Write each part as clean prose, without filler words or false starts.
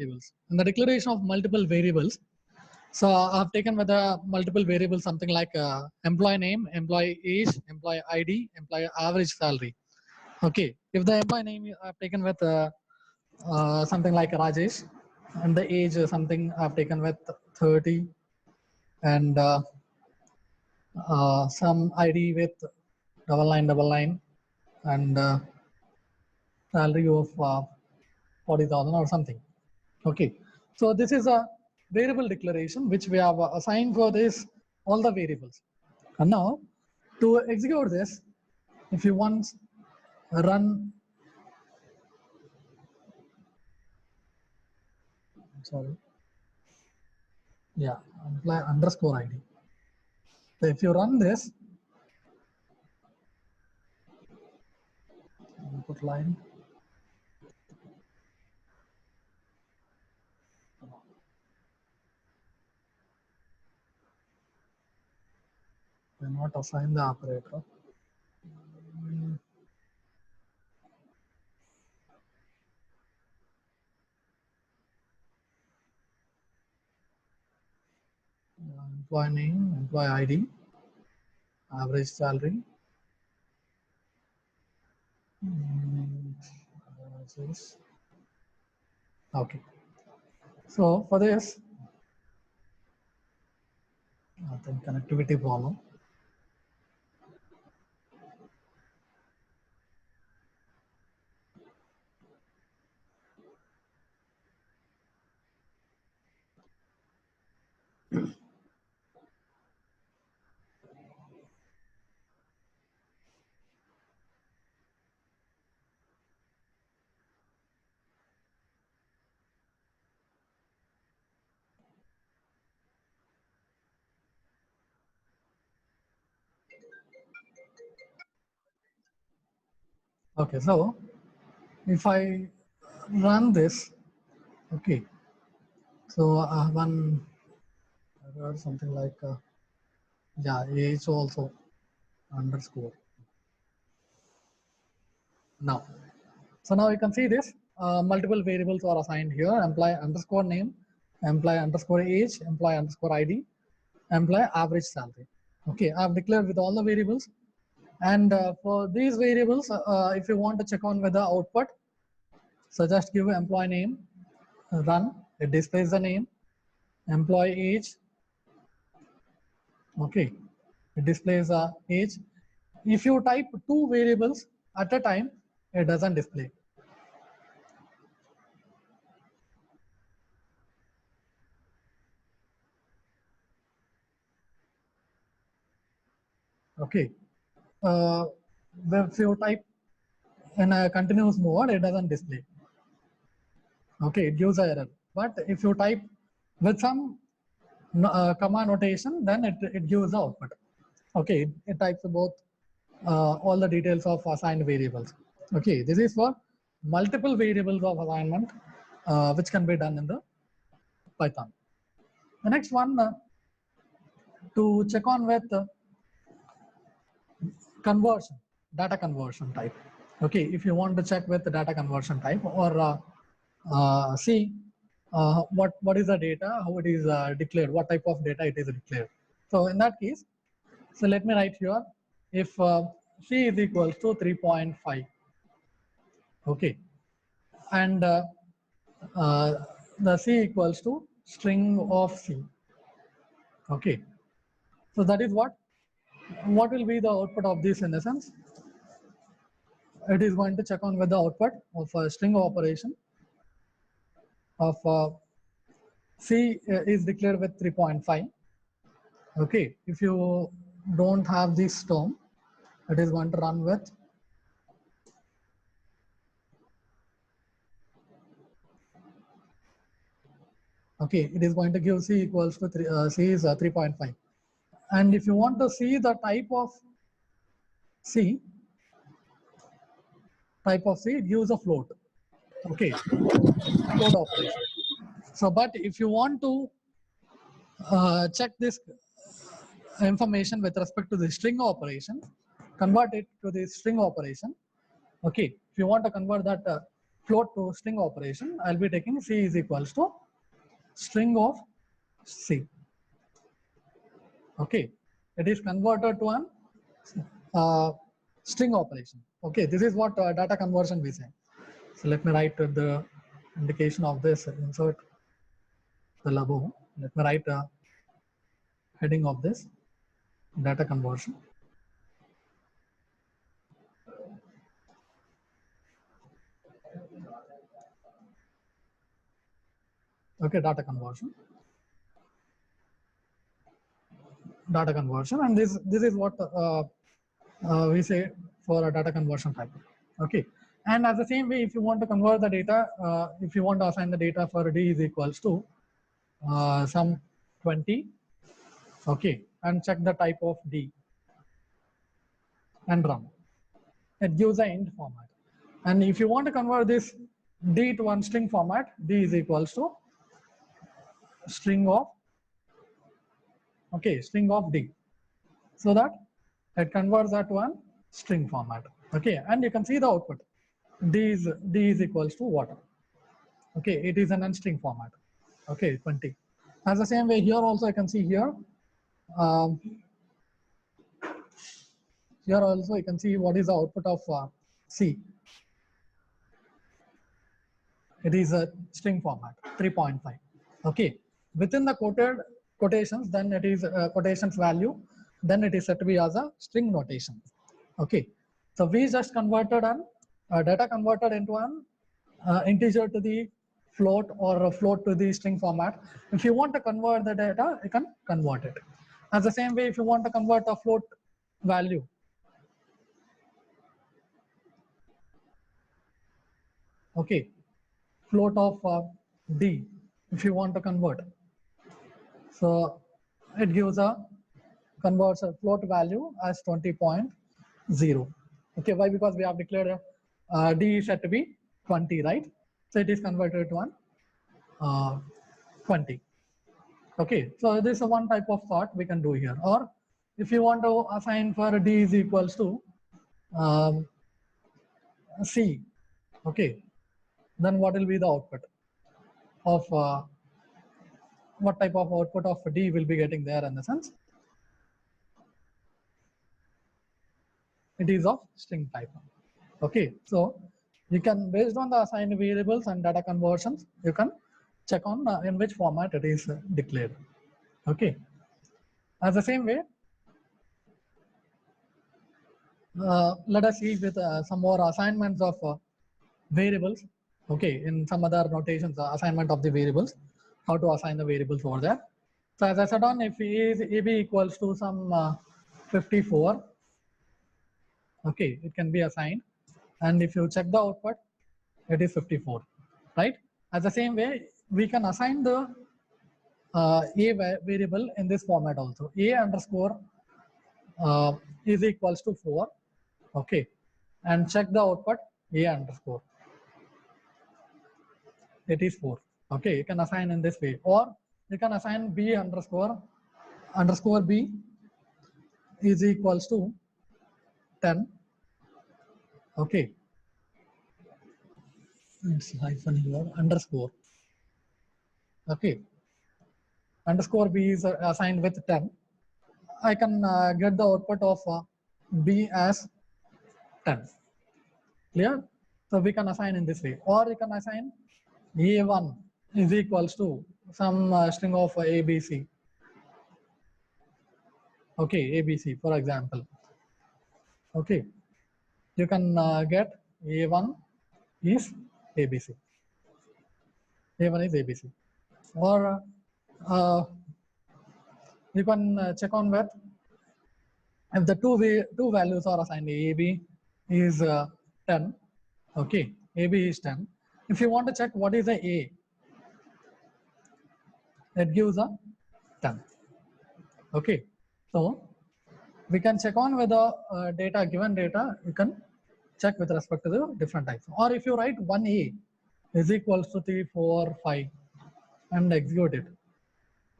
variables. In the declaration of multiple variables, so I've taken with a multiple variables something like employee name, employee age, employee ID, employee average salary. Okay, if the employee name I've taken with something like Rajesh, and the age something I've taken with 30, and some ID with 9999, and salary of 40,000 or something. Okay, so this is a variable declaration which we have assigned for this all the variables. And now to execute this, if you once run, sorry, yeah, apply underscore ID. So if you run this, input line, we not assign the operator. Employee name, employee ID, average salary. Okay. So for this, I think connectivity problem. Okay, so if I run this, okay, so I have one error, something like yeah, age also underscore. Now, so now you can see this multiple variables are assigned here: employee underscore name, employee underscore age, employee underscore ID, employee average salary. Okay, I've declared with all the variables. And for these variables, if you want to check on whether output, so just give employee name, run, it displays the name, employee age, okay, it displays age. If you type two variables at a time, it doesn't display. Okay, if you type in a continuous mode, it doesn't display. Okay, it gives an error. But if you type with some comma notation, then it gives the output. Okay, it types both all the details of assigned variables. Okay, this is for multiple variables of assignment, which can be done in the Python. The next one, to check on with conversion, data conversion type. Okay, if you want to check with the data conversion type, or see what is the data, how it is declared, what type of data it is declared. So in that case, so let me write here, if C is equals to 3.5, okay, and the C equals to string of C, okay. So that is what will be the output of this. In the sense, it is going to check on whether the output of a string operation of C is declared with 3.5. Okay, if you don't have this term, it is going to run with okay, it is going to give C equals to 3, C is 3.5. And if you want to see the type of C, it gives a float. Okay, float operation. So, but if you want to check this information with respect to the string operation, convert it to the string operation. Okay, if you want to convert that float to string operation, I'll be taking C is equals to string of C. Okay, it is converted to an string operation. Okay, this is what data conversion we say. So let me write the indication of this, insert the above. Let me write a heading of this data conversion. Okay, data conversion, and this is what we say for a data conversion type. Okay, and as the same way, if you want to convert the data, if you want to assign the data for D is equals to some 20. Okay, and check the type of D and run. It gives an int format. And if you want to convert this D to one string format, D is equals to string of, okay, string of D, so that it converts that to one string format. Okay, and you can see the output. D is equals to what? Okay, it is an string format. Okay, 20. As the same way here also, I can see here. Here also you can see what is the output of C. It is a string format, 3.5. Okay, within the quotations, then it is quotations value, then it is set to be as a string notation. Okay, so we just converted an data converted into an integer to the float, or a float to the string format. If you want to convert the data, you can convert it. As the same way, if you want to convert a float value, okay, float of D, if you want to convert, so it gives a converts a float value as 20.0. Okay, why? Because we have declared D is set to be 20, right? So it is converted to one 20. Okay, so this is one type of thought we can do here. Or if you want to assign for D is equals to C, okay, then what will be the output of what type of output of D will be getting there in the sense? It is of string type. Okay, so you can, based on the assigned variables and data conversions, you can check on in which format it is declared. Okay, as the same way, let us see with some more assignments of variables. Okay, in some other notations, assignment of the variables, how to assign the variables over there. So as I said on, if AB equals to some 54, okay, it can be assigned. And if you check the output, it is 54, right? As the same way, we can assign the A variable in this format also. A underscore is equals to 4, okay, and check the output A underscore. It is 4. Okay, you can assign in this way, or you can assign B underscore B is equals to 10. Okay, it's hyphen here, underscore. Okay, underscore B is assigned with 10. I can get the output of B as 10. Clear? So we can assign in this way, or you can assign A1 is equals to some string of ABC. Okay, ABC, for example. Okay, you can get A1 is ABC. A1 is ABC. Or you can check on that if the two values are assigned. AB is 10. Okay, AB is 10. If you want to check what is the A, it gives a 10. Okay, so we can check on whether data, given data, you can check with respect to the different types. Or if you write 1A is equals to 3, 4, 5 and execute it,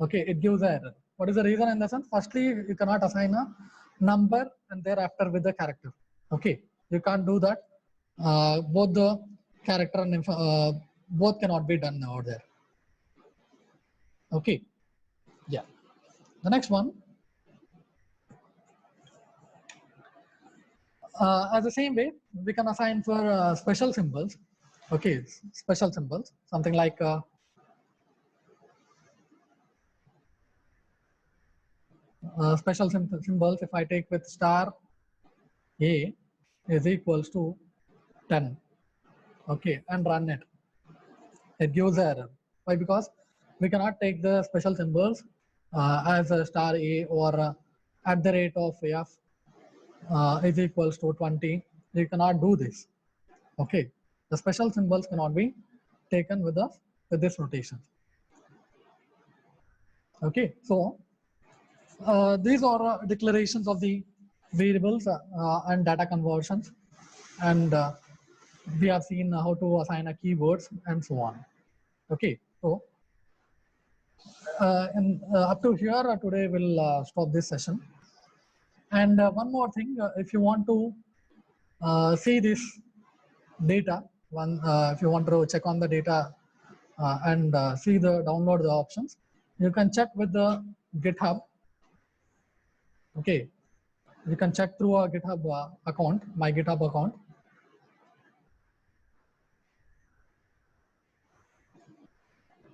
okay, it gives an error. What is the reason in the sense? Firstly, you cannot assign a number and thereafter with the character. Okay, you can't do that. Both the character and both cannot be done over there. Okay, yeah. The next one, as the same way, we can assign for special symbols. Okay, special symbols, something like special symbols. If I take with star A is equals to 10, okay, and run it, it gives an error. Why? Because we cannot take the special symbols as a star A or at the rate of f is equals to 20. You cannot do this. Okay, the special symbols cannot be taken with this notation. Okay, so these are declarations of the variables and data conversions, and we have seen how to assign a keywords and so on. Okay, so up to here today we'll stop this session. And one more thing, if you want to see this data, if you want to check on the data and see the download the options, you can check with the GitHub. Okay, you can check through a GitHub account, my GitHub account.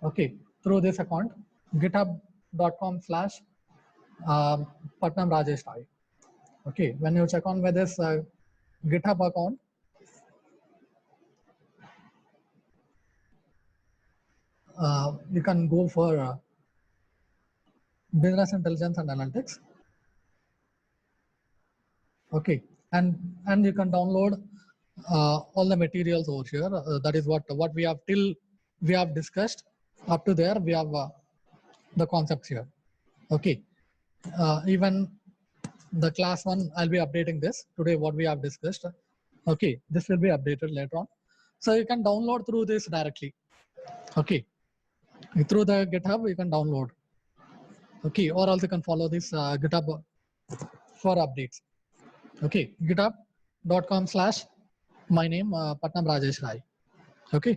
Okay, through this account, github.com/Patnam Rajesh Rai. Okay, when you check on with this GitHub account, you can go for business intelligence and analytics. Okay, and you can download all the materials over here. That is what we have discussed up to there. We have the concepts here. Okay, even the class 1, I'll be updating this today what we have discussed. Okay, this will be updated later on. So you can download through this directly. Okay, through the GitHub you can download. Okay, or else you can follow this GitHub for updates. Okay, github.com/my name Patnam Rajesh Rai. Okay.